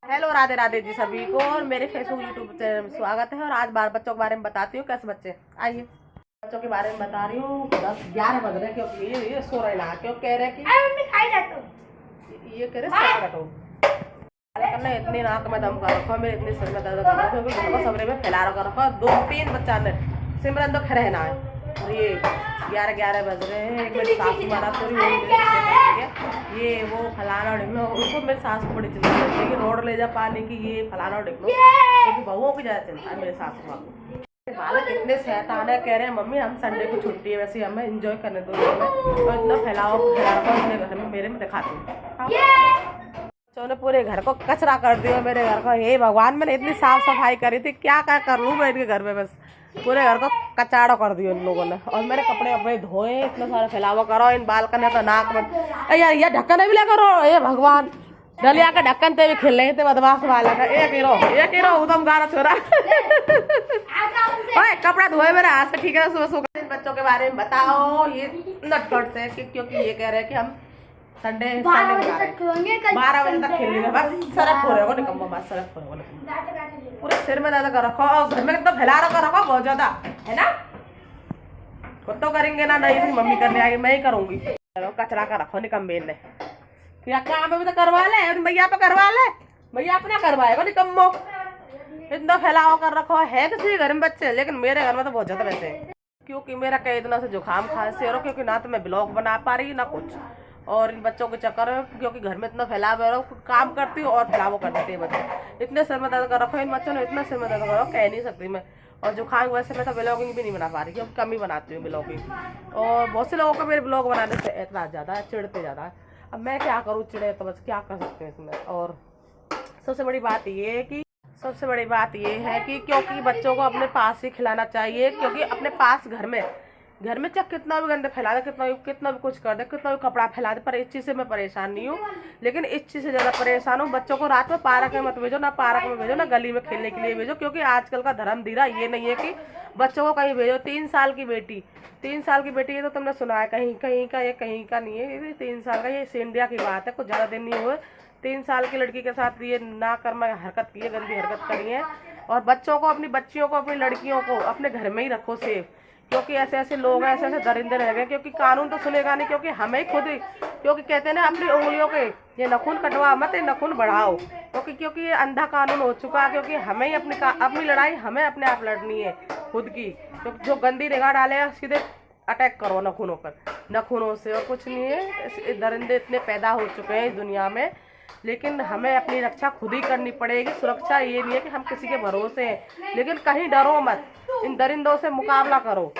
Hello, Radhe Radhe ji सभी को, और मेरे फेसबुक यूट्यूब चैनल में स्वागत है। और आज बार बच्चों के बारे में बताती हूँ। कैसे बच्चे, आइए बच्चों के बारे में बता रही हूँ। 10-11 बज रहे क्योंकि ये सो रहे ना, क्यों कह रहे कि ये कह रहे करना इतनी नाक में दम कर रखो, मेरे इतनी सिर में दर्द कर रखो, क्योंकि घर को सबरे में फैला रखा। 2-3 बच्चा ने सिमरन तो खड़े ना है। और ये 11 बज रहे हैं। एक मेरी सासू मारा पूरी ये वो फलाना ढिकलो, उसको मेरी सास को बड़ी चिंता रहती है कि रोड ले जा पानी की, ये फलाना ढिकलो, क्योंकि बहुओं की ज्यादा चिंता है मेरे सासू माँ को। बालक इतने शैतान है, कह रहे हैं मम्मी हम संडे को छुट्टी है, वैसे हमें एंजॉय करने दो। तो इतना फैलाओ अपने घर में मेरे में दिखाती हूँ। बच्चों ने पूरे घर को कचरा कर दिया मेरे घर का। हे भगवान, मैंने इतनी साफ सफाई करी थी, क्या क्या कर लूँ मैं इनके घर में। बस पूरे घर को कचाड़ा कर दिया इन लोगों ने। और मेरे कपड़े अपने धोए, इतना सारा फैलावा करो इन बालकनी का नाक में। यार ये ढक्कन भी लगा करो, ये भगवान डलिया का ढक्कन ते भी खेल रहे थे बदमाश वाला का। एक हीरो उदम गाना छोरा कपड़ा धोए मेरे हाथ से, ठीक है। सुबह सुबह इन बच्चों के बारे में बताओ ये नटखट से, क्योंकि ये कह रहे हैं कि हम संडे 12 बजे तक खेलेंगे। बस सरक हो रहे निकम्मा, बस सरक हो रहे पूरे सिर में ज्यादा कर रखो, और घर में कितना फैला रखो बहुत ज्यादा है ना। खुद तो करेंगे ना, नहीं इसकी मम्मी करने आएगी, मैं ही करूंगी। कचरा का रखो निकम्बे ने, क्या काम है तो करवा ले, भैया पे करवा ले, भैया अपना करवाएगा निकम्मो। इतना फैलाव कर रखो है किसी घर में बच्चे, लेकिन मेरे घर में तो बहुत ज्यादा वैसे, क्योंकि मेरा कई दिनों से जुकाम खांसी हो, क्योंकि ना तो मैं ब्लॉग बना पा रही ना कुछ। और इन बच्चों के चक्कर में, क्योंकि घर में इतना फैलाव है, काम करती हूँ और फैलाव कर देते हैं बच्चे। इतने सिर में दर्द कर रखो इन बच्चों ने, इतना सिर में दर्द कर रखो कह नहीं सकती मैं। और जुकाम वैसे मैं तो ब्लॉगिंग भी नहीं बना पा रही, क्योंकि कम ही बनाती हूँ ब्लॉगिंग। और बहुत से लोगों को मेरे ब्लॉग बनाने से एतराज ज़्यादा है, चिढ़ते ज़्यादा है। अब मैं क्या करूँ, चिड़े तो बस क्या कर सकते हैं इसमें। और सबसे बड़ी बात ये है कि क्योंकि बच्चों को अपने पास ही खिलाना चाहिए, क्योंकि अपने पास घर में चाहे कितना भी गंदे फैला दे, कितना भी कुछ कर दे, कितना भी कपड़ा फैला दे, पर इस चीज़ से मैं परेशान नहीं हूँ। लेकिन इस चीज़ से ज़्यादा परेशान हूँ, बच्चों को रात में पार्क में मत भेजो, ना पार्क में भेजो ना गली में खेलने के लिए भेजो। क्योंकि आजकल का धर्म धीरा ये नहीं है कि बच्चों को कहीं भेजो। 3 साल की बेटी ये तो तुमने सुना है, कहीं का, ये कहीं का नहीं है, ये 3 साल का, ये इंडिया की बात है, कुछ ज़्यादा दिन नहीं हुए। 3 साल की लड़की के साथ ये नाकर्मा हरकत की है, गंदी हरकत करी है। और बच्चों को, अपनी बच्चियों को, अपनी लड़कियों को अपने घर में ही रखो सेफ, क्योंकि ऐसे लोग हैं, ऐसे दरिंदे रह गए। क्योंकि कानून तो सुनेगा नहीं, क्योंकि हमें खुद ही, क्योंकि कहते हैं ना अपनी उंगलियों के ये नखून कटवा मत, ये नखून बढ़ाओ, क्योंकि ये अंधा कानून हो चुका है। क्योंकि हमें ही अपनी लड़ाई हमें अपने आप लड़नी है खुद की। जो गंदी निगाह डालेगा सीधे अटैक करो नखूनों से, और कुछ नहीं है। दरिंदे इतने पैदा हो चुके हैं इस दुनिया में, लेकिन हमें अपनी रक्षा खुद ही करनी पड़ेगी। सुरक्षा ये नहीं है कि हम किसी के भरोसे हैं, लेकिन कहीं डरो मत, इन दरिंदों से मुकाबला करो।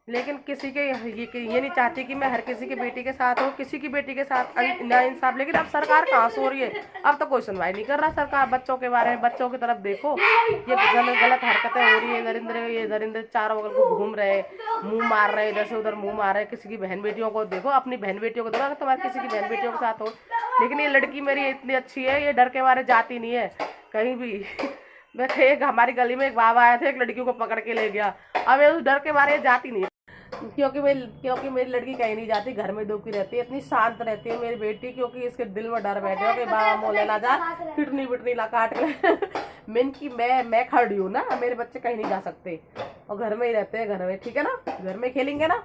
लेकिन किसी के ये नहीं चाहती कि मैं हर किसी की बेटी के साथ हूँ, किसी की बेटी के साथ नाइंसाफ। लेकिन अब सरकार कहाँ सो रही है, अब तो कोई सुनवाई नहीं कर रहा सरकार बच्चों के बारे में। बच्चों की तरफ देखो, ये गलत हरकतें हो रही है। ये दरिंदे चारों बगल को घूम रहे, मुंह मार रहे, इधर से उधर मुंह मार रहे। किसी की बहन बेटियों को देखो, अपनी बहन बेटियों को देखो, अगर तुम्हारे किसी की बहन बेटियों के साथ हो। लेकिन ये लड़की मेरी इतनी अच्छी है, ये डर के मारे जाती नहीं है कहीं भी। मैं एक हमारी गली में एक बाबा आया था, एक लड़की को पकड़ के ले गया। अब उस डर के मारे जाती नहीं है, क्योंकि मेरी लड़की कहीं नहीं जाती, घर में दुखी रहती है, इतनी शांत रहती है मेरी बेटी। क्योंकि इसके दिल में डर बैठे हो कि बाबा मोले ना जा, पिटनी ला काट के मैं खड़ी हूँ ना, मेरे बच्चे कहीं नहीं जा सकते और घर में ही रहते हैं। घर में ठीक है ना, घर में खेलेंगे ना,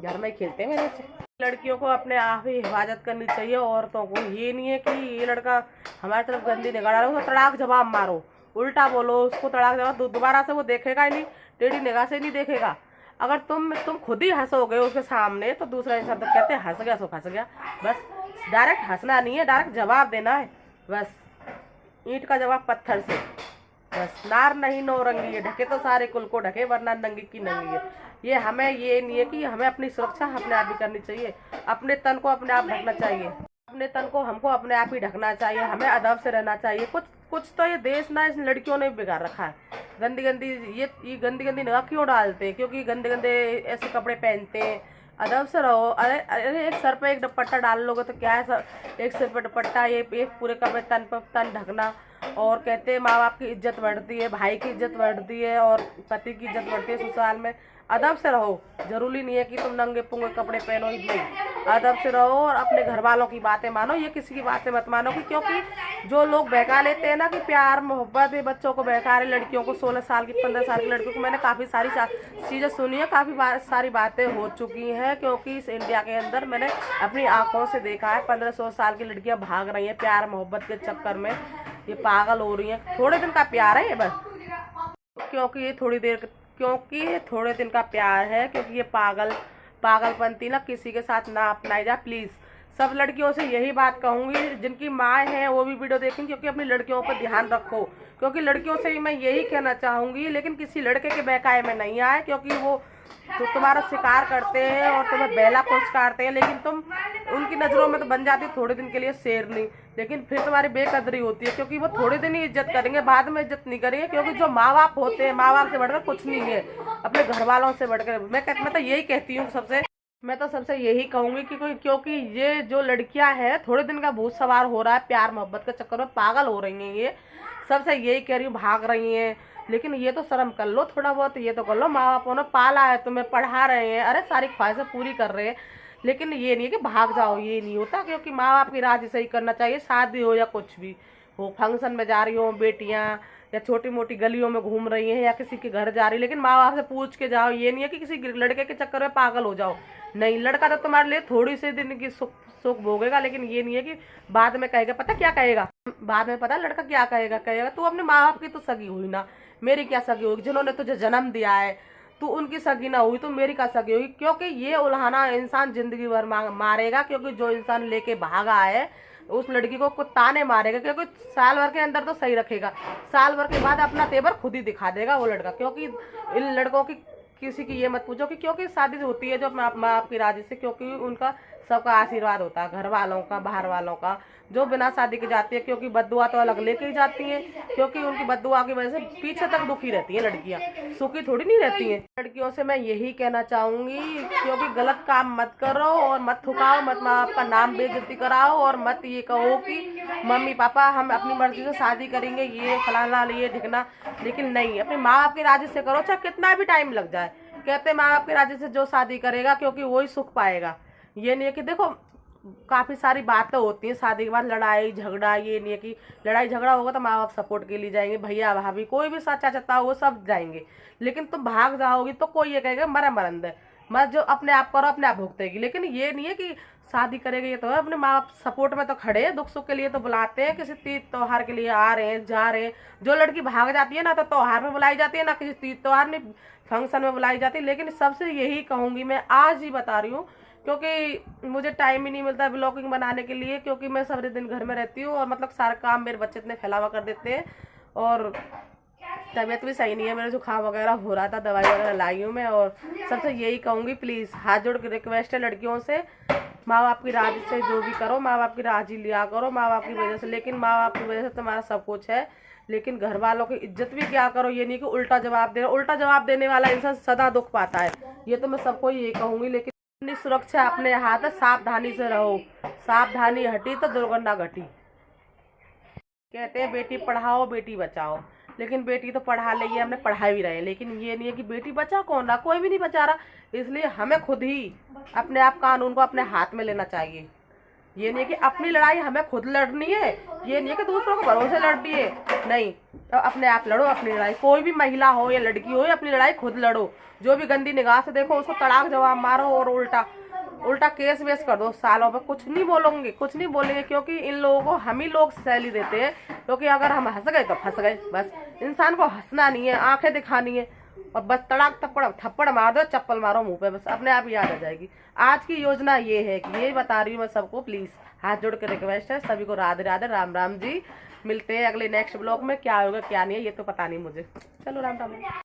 घर में खेलते हैं मेरे बच्चे। लड़कियों को अपने आप ही हिफाजत करनी चाहिए, औरतों को। ये नहीं है कि ये लड़का हमारी तरफ गंदी निगाह डालो, उसको तड़ाक जवाब मारो, उल्टा बोलो उसको तड़ाक जवाब, दोबारा से वो देखेगा ही नहीं, टेढ़ी निगाह से नहीं देखेगा। अगर तुम खुद ही हंसोगे उसके सामने, तो दूसरा इंसान तो कहते हैं हंस गया सो फंस गया। बस डायरेक्ट हंसना नहीं है, डायरेक्ट जवाब देना है। बस ईंट का जवाब पत्थर से। बस नार नहीं नौरंगी है, ढके तो सारे कुल को ढके, वरना नंगी की नंगी है। ये हमें ये नहीं है कि हमें अपनी सुरक्षा अपने आप ही करनी चाहिए, अपने तन को अपने आप ढकना चाहिए, अपने तन को हमको अपने आप ही ढकना चाहिए। हमें अदब से रहना चाहिए। कुछ तो ये देश ना, इस लड़कियों ने बिगाड़ रखा है। गंदी गंदी निगाह क्यों डालते हैं, क्योंकि गंदे ऐसे कपड़े पहनते हैं। अदब से रहो। अरे एक सर पे एक दुपट्टा डाल लोगे तो क्या है सर, एक सिर पे दुपट्टा, ये एक पूरे कपड़े तन ढकना। और कहते हैं माँ बाप की इज्जत बढ़ती है, भाई की इज्जत बढ़ती है, और पति की इज्जत बढ़ती है ससुराल में। अदब से रहो। जरूरी नहीं है कि तुम नंगे पुंगे कपड़े पहनो ही नहीं। अदब से रहो और अपने घर वालों की बातें मानो, ये किसी की बातें मत मानो कि क्योंकि जो लोग बहका लेते हैं ना कि प्यार मोहब्बत है, बच्चों को बहका रहे, लड़कियों को 16 साल की 15 साल की लड़कियों को, मैंने काफ़ी सारी चीज़ें सुनी है, काफ़ी सारी बातें हो चुकी हैं, क्योंकि इस इंडिया के अंदर मैंने अपनी आंखों से देखा है 15-16 साल की लड़कियां भाग रही हैं प्यार मोहब्बत के चक्कर में, ये पागल हो रही हैं। थोड़े दिन का प्यार है ये बस, क्योंकि ये थोड़े दिन का प्यार है, क्योंकि ये पागलपंती ना किसी के साथ ना अपनाई जा प्लीज़। सब लड़कियों से यही बात कहूँगी, जिनकी माँ हैं वो भी वीडियो देखें, क्योंकि अपनी लड़कियों पर ध्यान रखो, क्योंकि लड़कियों से भी मैं यही कहना चाहूँगी, लेकिन किसी लड़के के बहकाए में नहीं आए, क्योंकि वो तो तुम्हारा शिकार करते हैं और तुम्हें बेला पुचकारते हैं, लेकिन तुम उनकी नज़रों में तो बन जाती है थोड़े दिन के लिए शेरनी, लेकिन फिर तुम्हारी बेकदरी होती है, क्योंकि वो थोड़े दिन ही इज्जत करेंगे, बाद में इज्जत नहीं करेंगे, क्योंकि जो माँ बाप होते हैं, माँ बाप से बढ़कर कुछ नहीं है, अपने घर वालों से बढ़कर। मैं तो यही कहती हूँ सबसे यही कहूँगी कि क्योंकि ये जो लड़कियां हैं थोड़े दिन का भूत सवार हो रहा है, प्यार मोहब्बत के चक्कर में पागल हो रही हैं, ये सबसे यही कह रही हूँ, भाग रही हैं। लेकिन ये तो शर्म कर लो थोड़ा बहुत, ये तो कर लो, माँ बापों ने पाला है, तुम्हें पढ़ा रहे हैं, अरे सारी ख्वाहिशें पूरी कर रहे हैं, लेकिन ये नहीं है कि भाग जाओ, ये नहीं होता, क्योंकि माँ बाप की राजी सही करना चाहिए, शादी हो या कुछ भी हो, फंक्शन में जा रही हो बेटियाँ, या छोटी मोटी गलियों में घूम रही हैं, या किसी के घर जा रही, लेकिन माँ बाप से पूछ के जाओ, ये नहीं है कि किसी लड़के के चक्कर में पागल हो जाओ। नहीं, लड़का तो तुम्हारे लिए थोड़ी सी दिन की सुख भोगेगा, लेकिन ये नहीं है कि बाद में कहेगा, पता क्या कहेगा बाद में, पता लड़का क्या कहेगा तू अपने माँ बाप की तो सगी हुई ना, मेरी क्या सगी होगी, जिन्होंने तुझे जन्म दिया है तू उनकी सगी ना हुई तो मेरी क्या सगी होगी। क्योंकि ये उल्हाना इंसान जिंदगी भर मारेगा, क्योंकि जो इंसान लेके भागा है उस लड़की को ताने मारेगा, क्योंकि साल भर के अंदर तो सही रखेगा, साल भर के बाद अपना तेवर खुद ही दिखा देगा वो लड़का। क्योंकि इन लड़कों की किसी की ये मत पूछो कि क्योंकि शादी होती है जो अपना माँ बाप की राजी से, क्योंकि उनका सबका आशीर्वाद होता है, घर वालों का बाहर वालों का, जो बिना शादी के जाती है, क्योंकि बद्दुआ तो अलग लेके ही जाती हैं, क्योंकि उनकी बद्दुआ की वजह से पीछे तक दुखी रहती हैं लड़कियां, सुखी थोड़ी नहीं रहती हैं। लड़कियों से मैं यही कहना चाहूंगी, क्योंकि गलत काम मत करो और मत थुकाओ, मत माँ बाप का नाम बेइज्जती कराओ, और मत ये कहो कि मम्मी पापा हम अपनी मर्जी से शादी करेंगे, ये फलाना ये ढिकना, लेकिन नहीं, अपने माँ बाप की राजी से करो, चाहे कितना भी टाइम लग जाए। कहते माँ बाप की राजी से जो शादी करेगा, क्योंकि वही सुख पाएगा। ये नहीं है कि देखो काफ़ी सारी बातें होती हैं शादी के बाद, लड़ाई झगड़ा, ये नहीं है कि लड़ाई झगड़ा होगा तो माँ बाप सपोर्ट के लिए जाएंगे, भैया भाभी कोई भी सच्चा चाहता हो वो सब जाएंगे, लेकिन तुम भाग जाओगी तो कोई ये कहेगा मरा मरंद है, मत जो अपने आप करो अपने आप भुगतेगी। लेकिन ये नहीं है कि शादी करेगी, ये तो है अपने माँ बाप सपोर्ट में तो खड़े हैं, दुख सुख के लिए तो बुलाते हैं, किसी तीज त्योहार के लिए आ रहे हैं जा रहे हैं। जो लड़की भाग जाती है ना तो त्योहार में बुलाई जाती है, ना किसी तीज त्योहार में फंक्शन में बुलाई जाती है। लेकिन सबसे यही कहूँगी, मैं आज ही बता रही हूँ, क्योंकि मुझे टाइम ही नहीं मिलता है ब्लॉगिंग बनाने के लिए, क्योंकि मैं सारे दिन घर में रहती हूँ, और मतलब सारा काम मेरे बच्चे इतने फैलावा कर देते हैं, और तबीयत भी सही नहीं है, मेरा जुकाम वगैरह हो रहा था, दवाई वगैरह लाई हूँ मैं। और सबसे यही कहूँगी, प्लीज़ हाथ जोड़ के रिक्वेस्ट है लड़कियों से, माँ बाप की राजी से जो भी करो, माँ बाप की राजी लिया करो, माँ बाप की वजह से, लेकिन माँ बाप की वजह से तुम्हारा सब कुछ है, लेकिन घर वालों की इज्जत भी क्या करो। ये नहीं कि उल्टा जवाब देने वाला इंसान सदा दुख पाता है, ये तो मैं सबको ये कहूँगी। लेकिन अपनी सुरक्षा अपने हाथ है, सावधानी से रहो, सावधानी हटी तो दुर्घटना घटी। कहते हैं बेटी पढ़ाओ बेटी बचाओ, लेकिन बेटी तो पढ़ा ली है, हमने पढ़ा भी रहे, लेकिन ये नहीं है कि बेटी बचा कौन रहा, कोई भी नहीं बचा रहा। इसलिए हमें खुद ही अपने आप कानून को अपने हाथ में लेना चाहिए। ये नहीं है कि अपनी लड़ाई हमें खुद लड़नी है, ये नहीं है कि दूसरों को भरोसे लड़नी है, नहीं, तो अपने आप लड़ो अपनी लड़ाई। कोई भी महिला हो या लड़की हो, अपनी लड़ाई खुद लड़ो। जो भी गंदी निगाह से देखो उसको तड़ाक जवाब मारो, और उल्टा केस वेस कर दो सालों में, कुछ नहीं बोलेंगे, क्योंकि इन लोगों को हम ही लोग सैली देते हैं, क्योंकि अगर हम हंस गए तो फंस गए बस। इंसान को हंसना नहीं है, आंखें दिखानी है, और बस तड़ाक थप्पड़ मार दो, चप्पल मारो मुंह पे, बस अपने आप याद आ जाएगी। आज की योजना ये है कि ये बता रही हूँ मैं सबको, प्लीज़ हाथ जोड़ के रिक्वेस्ट है सभी को, राधे राधे, राम राम जी। मिलते हैं अगले नेक्स्ट ब्लॉग में, क्या होगा क्या नहीं है ये तो पता नहीं मुझे। चलो राम राम।